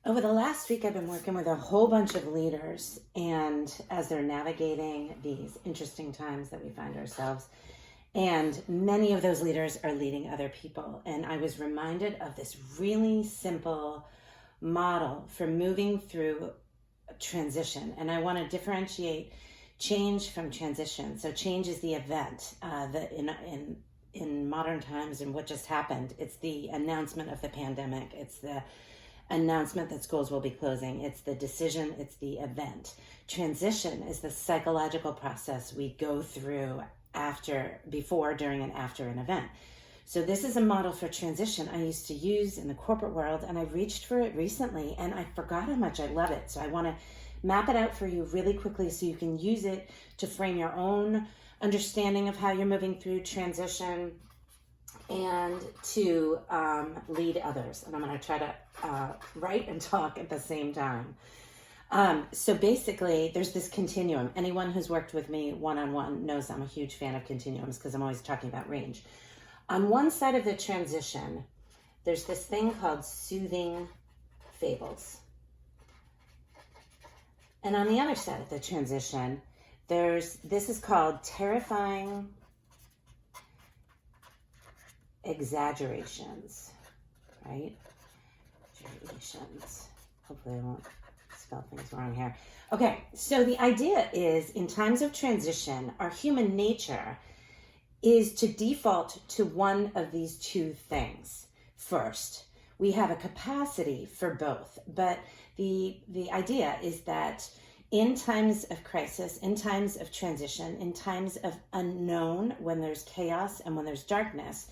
Over the last week, I've been working with a whole bunch of leaders, and as they're navigating these interesting times that we find ourselves, and many of those leaders are leading other people. And I was reminded of this really simple model for moving through transition. And I want to differentiate change from transition. So change is the event that in modern times and what just happened. It's the announcement of the pandemic. It's the announcement that schools will be closing. It's the decision, it's the event. Transition is the psychological process we go through before, during, and after an event. So this is a model for transition I used to use in the corporate world, and I reached for it recently, and I forgot how much I love it. So I want to map it out for you really quickly so you can use it to frame your own understanding of how you're moving through transition and to lead others. And I'm going to try to write and talk at the same time. So basically, there's this continuum. Anyone who's worked with me one-on-one knows I'm a huge fan of continuums because I'm always talking about range. On one side of the transition, there's this thing called soothing fables. And on the other side of the transition, this is called terrifying exaggerations, right? Exaggerations. Hopefully I won't spell things wrong here. Okay, so the idea is in times of transition, our human nature is to default to one of these two things first. We have a capacity for both, but the idea is that in times of crisis, in times of transition, in times of unknown, when there's chaos and when there's darkness,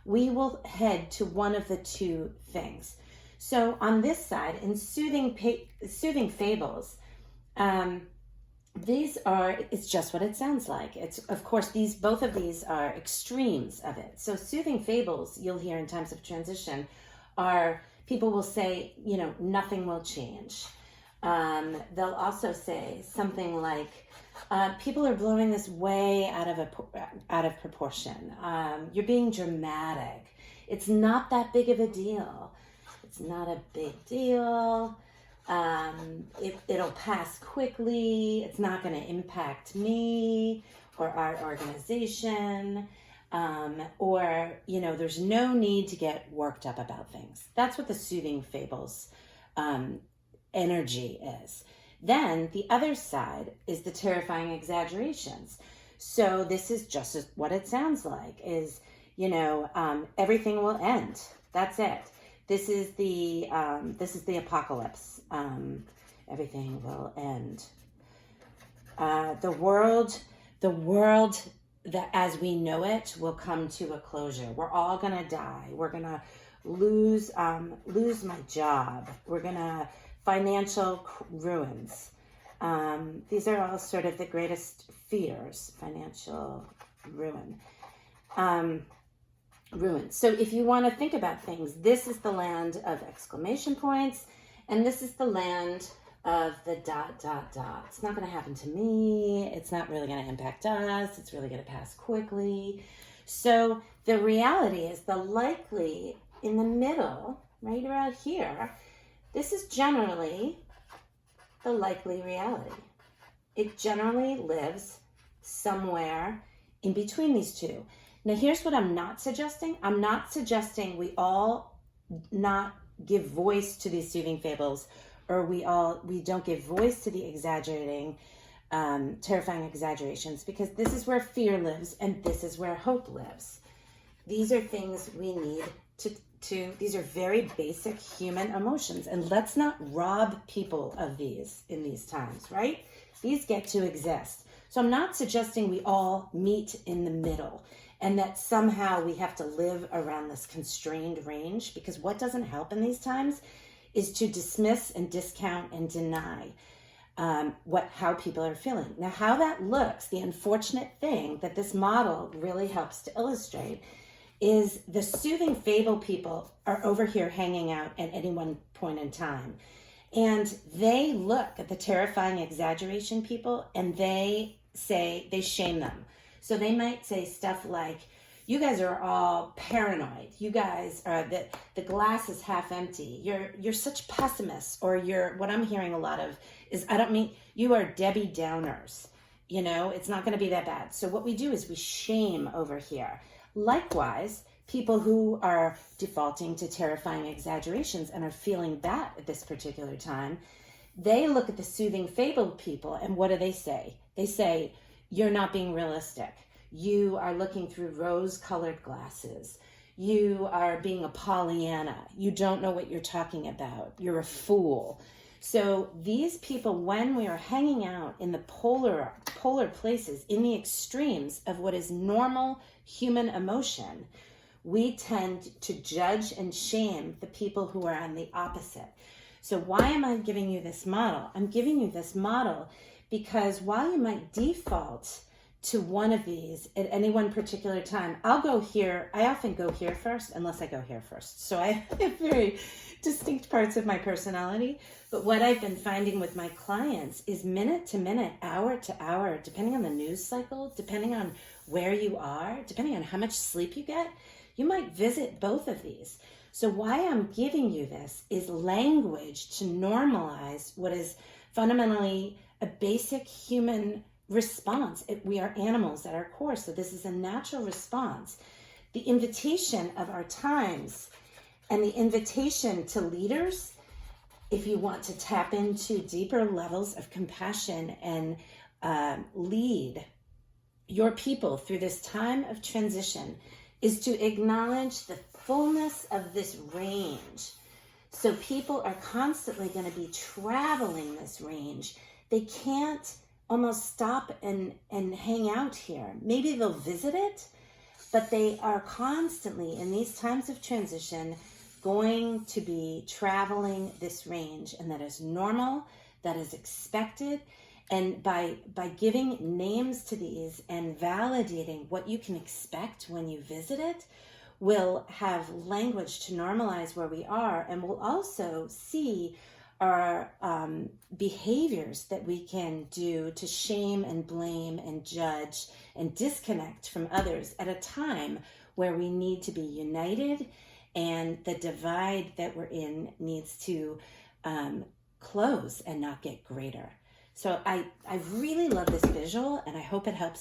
we will head to one of the two things. So on this side, in soothing fables, it's just what it sounds like. It's, of course, both of these are extremes of it. So soothing fables you'll hear in times of transition are, people will say, nothing will change. They'll also say something like, people are blowing this way out of proportion. You're being dramatic. It's not that big of a deal. It's not a big deal. It'll pass quickly. It's not going to impact me or our organization. Or there's no need to get worked up about things. That's what the soothing fables energy is. Then the other side is the terrifying exaggerations. So this is just what it sounds like is, everything will end. That's it. This is the apocalypse. Everything will end. The world that as we know it will come to a closure. We're all gonna die. We're gonna lose my job. We're gonna financial ruins. These are all sort of the greatest fears, financial ruin. So if you want to think about things, this is the land of exclamation points, and this is the land of the ... It's not going to happen to me. It's not really going to impact us. It's really going to pass quickly. So the reality is the likely in the middle, right around here, this is generally the likely reality. It generally lives somewhere in between these two. Now, here's what I'm not suggesting. I'm not suggesting we all not give voice to these soothing fables, or we don't give voice to the exaggerating, terrifying exaggerations, because this is where fear lives and this is where hope lives. These are things we need these are very basic human emotions, and let's not rob people of these in these times, right? These get to exist. So I'm not suggesting we all meet in the middle and that somehow we have to live around this constrained range, because what doesn't help in these times is to dismiss and discount and deny how people are feeling. Now, how that looks, the unfortunate thing that this model really helps to illustrate is the soothing fable people are over here hanging out at any one point in time. And they look at the terrifying exaggeration people and they shame them. So they might say stuff like, You guys are all paranoid. You guys are the glass is half empty. You're such pessimists, or you're, what I'm hearing a lot of is, I don't mean, you are Debbie Downers. You know, it's not going to be that bad. So what we do is we shame over here. Likewise, people who are defaulting to terrifying exaggerations and are feeling that at this particular time, they look at the soothing fabled people, and what do they say? They say, you're not being realistic. You are looking through rose-colored glasses. You are being a Pollyanna. You don't know what you're talking about. You're a fool. So these people, when we are hanging out in the polar places, in the extremes of what is normal human emotion, we tend to judge and shame the people who are on the opposite. So why am I giving you this model? I'm giving you this model because while you might default to one of these at any one particular time, I'll go here. I often go here first, unless I go here first. So I have very distinct parts of my personality. But what I've been finding with my clients is minute to minute, hour to hour, depending on the news cycle, depending on where you are, depending on how much sleep you get, you might visit both of these. So why I'm giving you this is language to normalize what is fundamentally a basic human response. We are animals at our core, so this is a natural response. The invitation of our times and the invitation to leaders, if you want to tap into deeper levels of compassion and lead your people through this time of transition, is to acknowledge the fullness of this range. So people are constantly going to be traveling this range. They can't almost stop and hang out here. Maybe they'll visit it, but they are constantly, in these times of transition, going to be traveling this range, and that is normal, that is expected. And by giving names to these and validating what you can expect when you visit it, we'll have language to normalize where we are, and we'll also see our behaviors that we can do to shame and blame and judge and disconnect from others at a time where we need to be united, and the divide that we're in needs to close and not get greater. So I really love this visual, and I hope it helps